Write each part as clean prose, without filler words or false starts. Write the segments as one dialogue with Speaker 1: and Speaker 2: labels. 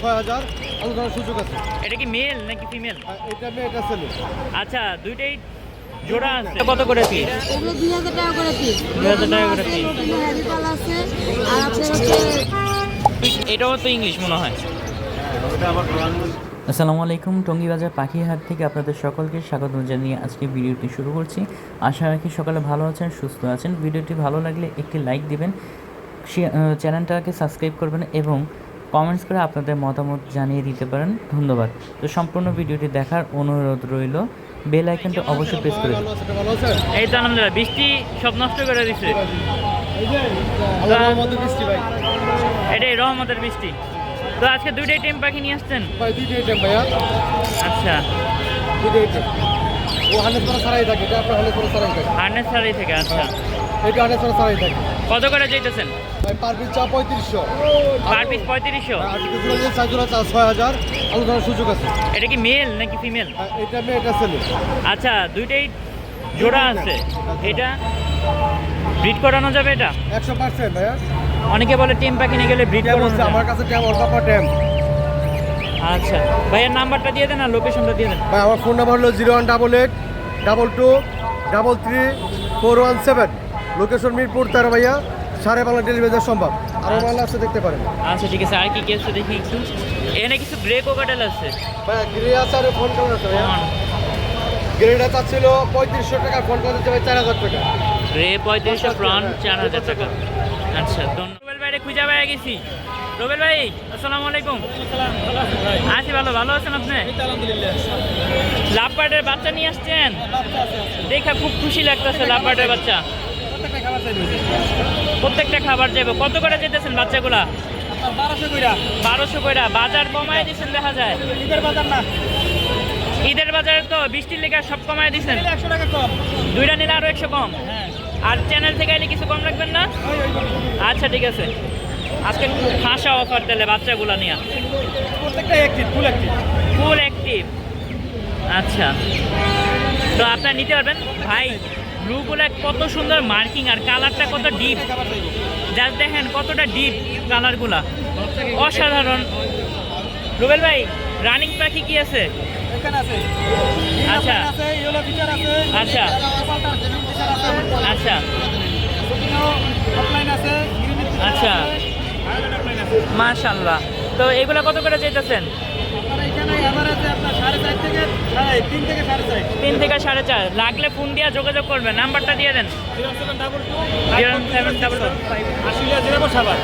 Speaker 1: 6000 আলোচনার সুযোগ আছে।
Speaker 2: এটা কি মেল নাকি ফিমেল?
Speaker 1: এটা মেয়ে, এটা ছেলে।
Speaker 2: আচ্ছা, দুইটাই জোড়া আছে। কত করে পিস?
Speaker 3: এগুলো 2000 টাকা করে পিস।
Speaker 2: 2000 টাকা করে পিস।
Speaker 3: হ্যান্ড পাল আছে আর আপনার হচ্ছে
Speaker 2: এটাও তো ইংলিশ মনে হয়। আসসালামু আলাইকুম, টঙ্গীবাজার পাখিহাট থেকে আপনাদের সকলকে স্বাগত জানিয়ে আজকে ভিডিওটি শুরু করছি। আশা রাখি সকালে ভালো আছেন, সুস্থ আছেন। ভিডিওটি ভালো লাগলে একটি লাইক দিবেন, চ্যানেলটাকে সাবস্ক্রাইব করবেন এবং কমেন্টস করে আপনাদের মতামত জানিয়ে দিতে পারেন। ধন্যবাদ। তো সম্পূর্ণ ভিডিওটি দেখার অনুরোধ রইল। বেল আইকনটা অবশ্যই প্রেস করে দিন। এই তো আলহামদুলিল্লাহ, বৃষ্টি সব নষ্ট করে দিচ্ছে। এটাই রহমতের বৃষ্টি। তো আজকে দুইটাই টেম পাখি নিয়ে আসছেন?
Speaker 1: দুইটাই টেম ভাইয়া।
Speaker 2: আচ্ছা,
Speaker 1: দুইটাই টেম। ও হার্নেস করা ছাড়াই থাকে, এটা আপনার হার্নেস করা ছাড়াই থাকে।
Speaker 2: হার্নেস ছাড়াই থেকে। আচ্ছা,
Speaker 1: এটা হার্নেস করা ছাড়াই থাকে।
Speaker 2: কত করে চাইতেছেন?
Speaker 1: ভাই পার পিস চা 3500।
Speaker 2: Per piece 3500।
Speaker 1: আর কিছু লাগে চার্জরা 6000 আলোচনার সুযোগ আছে।
Speaker 2: এটা কি মেল নাকি ফিমেল?
Speaker 1: এটা মেয়ে, এটা ছেলে।
Speaker 2: আচ্ছা, দুইটাই জোড়া আছে। এটা ব্রিড করানো যাবে? এটা
Speaker 1: 100% ভাইয়া।
Speaker 2: অনেকে বলে টেম পাখি নিয়ে গেলে ব্রিড
Speaker 1: টেম
Speaker 2: করানো
Speaker 1: আছে
Speaker 2: যায়।
Speaker 1: আমার কাছে, টেম অল্প টেম।
Speaker 2: আচ্ছা ভাইয়ের নাম্বারটা দিয়ে দেন আর লোকেশনটা দিয়ে দেন।
Speaker 1: ভাই আমার ফোন নাম্বার হলো 0188 22 33 417। লোকেশন মিরপুর 13 ভাইয়া। সারা বাংলা ডেলিভারি দেওয়া সম্ভব। আরও মাল আছে, দেখতে পারেন।
Speaker 2: আচ্ছা ঠিক আছে, আর কি কি আছে দেখি একটু। এখানে কিছু গ্রে কোকাটেল আছে।
Speaker 1: ভাইয়া গ্রে আছে আর ফোন কেমন আছে ভাইয়া? গ্রেটা চাচ্ছিল 3500 টাকা, ফোন করে দিতে ভাই 4000 টাকা।
Speaker 2: গ্রে 3500, ফ্রন্ট 4000 টাকা। আচ্ছা, রুবেল ভাইরে খুঁজে পেয়ে গেছি। রুবেল ভাই আসসালামু আলাইকুম। আছি ভালো, ভালো আছেন আপনি? লাভবার্ডের বাচ্চা নিয়ে আসছেন? দেখা খুব খুশি লাগতেছে। লাভবার্ডের বাচ্চা প্রত্যেকটা খাবার যাবে। কত করে যেতেছেন বাচ্চাগুলা? 1200 কইরা। বাজার কমায় দিচ্ছেন দেখা যায়। ঈদের বাজারে তো বৃষ্টির লেগে সব কমায় দিচ্ছেন।
Speaker 4: 100 টাকা কম।
Speaker 2: দুইটা নিলে আরো 100 কম। আর চ্যানেল থেকে এলে কিছু কম রাখবেন না? আচ্ছা ঠিক আছে। আজকে ফাঁসা অফার দিলে বাচ্চাগুলা নিয়ে।
Speaker 4: প্রত্যেকটা active, full active.
Speaker 2: Full active. আচ্ছা, তো আপনারা নিতে পারবেন। ভাই ব্লুগুলো কত সুন্দর মার্কিং আর কালারটা কত ডিপ। জাস্ট দেখেন কতটা ডিপ কালারগুলা, অসাধারণ। রুবেল ভাই রানিং পাখি কি আছে?
Speaker 4: এখানে আছে।
Speaker 2: আচ্ছা
Speaker 4: আছে, ইয়েলো ফিচার আছে।
Speaker 2: আচ্ছা আচ্ছা
Speaker 4: অফলাইন আছে, গ্রিন ফিচার
Speaker 2: আচ্ছা,
Speaker 4: আছে, হাইলাইট অফলাইন আছে।
Speaker 2: মাশাআল্লাহ। তো এগুলো কত করে চাইতেছেন?
Speaker 4: আর এখানে এভারেজে আপনার 4.5 থেকে 3 থেকে 4.5।
Speaker 2: 3 থেকে 4.5। লাগলে ফোন দিয়ে যোগাযোগ করবেন। নাম্বারটা দিয়ে দেন।
Speaker 4: 0722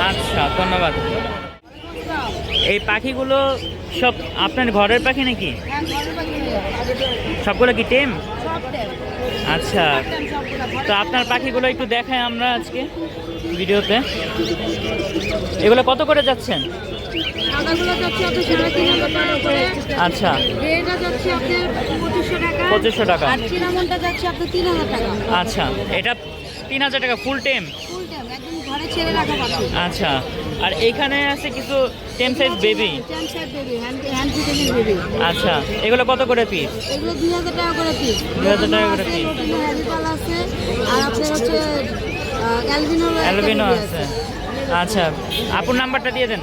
Speaker 2: আচ্ছা, ধন্যবাদ। এই পাখিগুলো সব আপনার ঘরের পাখি নাকি?
Speaker 3: হ্যাঁ, ঘরের পাখি ভাইয়া।
Speaker 2: সবগুলো কি টেম?
Speaker 3: সব টেম।
Speaker 2: আচ্ছা,
Speaker 3: টেম সবগুলো ঘরে।
Speaker 2: তো আপনার পাখিগুলো একটু দেখাই আমরা আজকে ভিডিওতে। এগুলো কত করে যাচ্ছেন?
Speaker 3: সাদাগুলো যাচ্ছে আপনার 3500 টাকা করে।
Speaker 2: আচ্ছা,
Speaker 3: গ্রেটা যাচ্ছে আপনার 2500 টাকা।
Speaker 2: 2500 টাকা।
Speaker 3: আর চিনামনটা যাচ্ছে আপনার 3000 টাকা।
Speaker 2: আচ্ছা, এটা 3000 টাকা ফুল টেম।
Speaker 3: ফুল টেম একদম ঘরে ছেড়ে রাখা পাখি।
Speaker 2: আচ্ছা, আর এইখানে আছে কিছু টেম সাইজ বেবি।
Speaker 3: টেম size baby, hand fitting baby.
Speaker 2: আচ্ছা, এগুলো কত করে পিস?
Speaker 3: এগুলো 2000 টাকা করে পিস।
Speaker 2: 2000 টাকা করে পিস।
Speaker 3: হ্যান্ড পাল আছে আর আপনার হচ্ছে
Speaker 2: অ্যালবিনো আছে। আচ্ছা, আপুর নাম্বারটা দিয়ে দেন।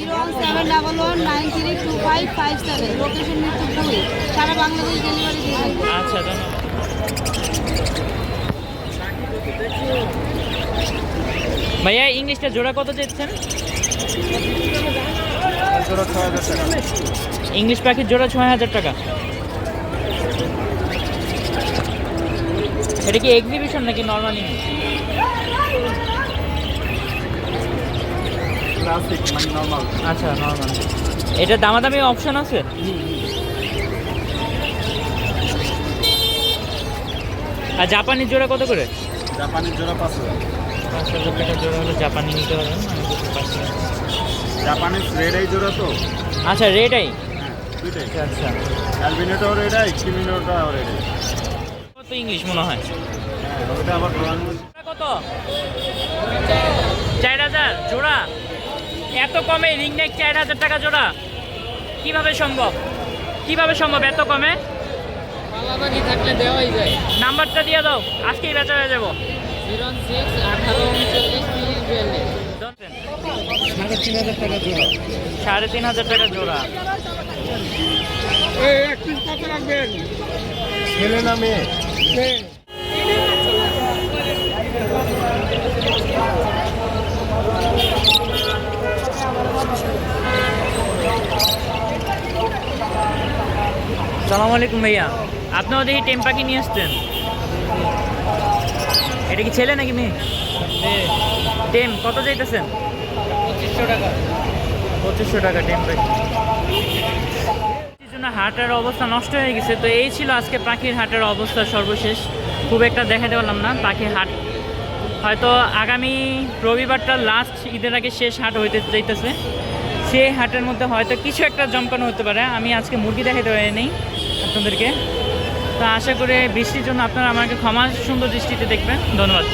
Speaker 3: 01711932557। লোকেশন মিরপুর 2। সারা বাংলাদেশ ডেলিভারি দিয়ে থাকবে।
Speaker 2: আচ্ছা, ধন্যবাদ। ভাইয়া ইংলিশটা জোড়া কত চাইছেন?
Speaker 1: জোড়া 6000 টাকা।
Speaker 2: ইংলিশ পাখির জোড়া 6000 টাকা। এটা কি এক্সিবিশন নাকি নর্মাল ইংলিশ?
Speaker 1: ক্লাসিক মানে নরমাল।
Speaker 2: আচ্ছা, নর্মাল। এটা দামাদামি অপশন আছে? আর জাপানি জোড়া কত করে?
Speaker 1: জাপানের জোড়া 5000।
Speaker 2: 5000 টাকা জোড়া হলে জাপানি নিতে পারবেন। আমি বুঝতে পারছি।
Speaker 1: জাপানিজ রেড আই জোড়া তো।
Speaker 2: আচ্ছা, রেডাই।
Speaker 1: হ্যাঁ, দুইটাই।
Speaker 2: আচ্ছা,
Speaker 1: অ্যালবিনোটাও রেড আই, কিমিনোটাও রেড আই।
Speaker 2: কত ইংলিশ মনে হয়।
Speaker 1: হ্যাঁ, ওটা আবার ব্রাউন।
Speaker 2: কত? 4000 জোড়া। এত কমে রিং নেক 4000 টাকা জোড়া? কিভাবে সম্ভব? কিভাবে সম্ভব এত কমে?
Speaker 5: পালাবাকি থাকলে দেওয়াই যায়।
Speaker 2: নাম্বারটা দিয়ে দাও, আজকেই বেচা হয়ে যাবো।
Speaker 5: 06 18 39 30 42।
Speaker 1: 3,500 টাকা জোড়া।
Speaker 2: 3,500 টাকা জোড়া।
Speaker 4: এক পিস কত রাখবেন?
Speaker 1: ছেলে না মেয়ে?
Speaker 2: সালামু আলাইকুম ভাইয়া, আপনিও দেখি টেম পাখি নিয়ে আসছেন। এটা কি ছেলে নাকি মেয়ে? টেম কত চাইতেছেন?
Speaker 5: 2500 টাকা।
Speaker 2: 2500 টাকা টেম পাখি। জন্য হাটের অবস্থা নষ্ট হয়ে গেছে। তো এই ছিল আজকে পাখির হাটের অবস্থা সর্বশেষ। খুব একটা দেখাতে পারলাম না পাখির হাট। হয়তো আগামী রবিবারটা লাস্ট ঈদের আগে শেষ হাট হইতে যাইতেছে। সেই হাটের মধ্যে হয়তো কিছু একটা জমকানো হতে পারে। আমি আজকে মুরগি দেখাতে পারিনি আপনাদেরকে। তো আশা করি বৃষ্টির জন্য আপনারা আমাকে ক্ষমা সুন্দর দৃষ্টিতে দেখবেন। ধন্যবাদ।